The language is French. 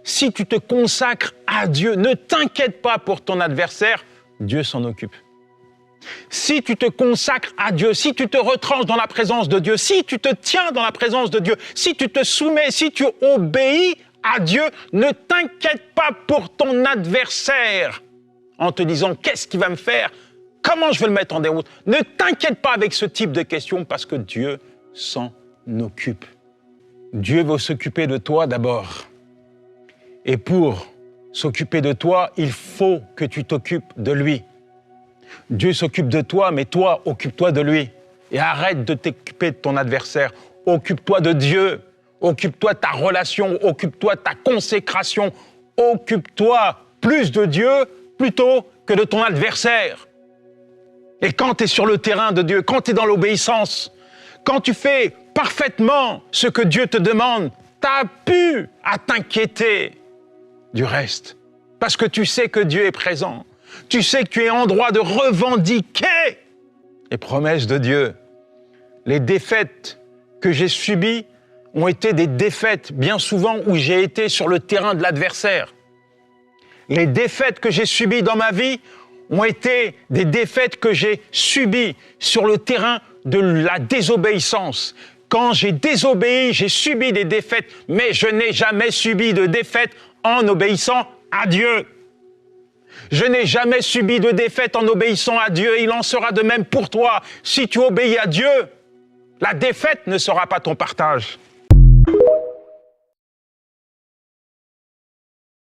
si tu te consacres à Dieu, ne t'inquiète pas pour ton adversaire, Dieu s'en occupe. Si tu te consacres à Dieu, si tu te retranches dans la présence de Dieu, si tu te tiens dans la présence de Dieu, si tu te soumets, si tu obéis à Dieu, ne t'inquiète pas pour ton adversaire en te disant « qu'est-ce qu'il va me faire ? Comment je vais le mettre en déroute ?» Ne t'inquiète pas avec ce type de questions parce que Dieu s'en occupe. Dieu veut s'occuper de toi d'abord. Et pour s'occuper de toi, il faut que tu t'occupes de lui. Dieu s'occupe de toi, mais toi, occupe-toi de lui. Et arrête de t'occuper de ton adversaire. Occupe-toi de Dieu. Occupe-toi de ta relation. Occupe-toi de ta consécration. Occupe-toi plus de Dieu plutôt que de ton adversaire. Et quand tu es sur le terrain de Dieu, quand tu es dans l'obéissance, quand tu fais parfaitement ce que Dieu te demande, tu n'as plus à t'inquiéter du reste. Parce que tu sais que Dieu est présent. Tu sais que tu es en droit de revendiquer les promesses de Dieu. Les défaites que j'ai subies ont été des défaites bien souvent où j'ai été sur le terrain de l'adversaire. Les défaites que j'ai subies dans ma vie ont été des défaites que j'ai subies sur le terrain de la désobéissance. Quand j'ai désobéi, j'ai subi des défaites, mais je n'ai jamais subi de défaite en obéissant à Dieu. Je n'ai jamais subi de défaite en obéissant à Dieu. Il en sera de même pour toi. Si tu obéis à Dieu, la défaite ne sera pas ton partage.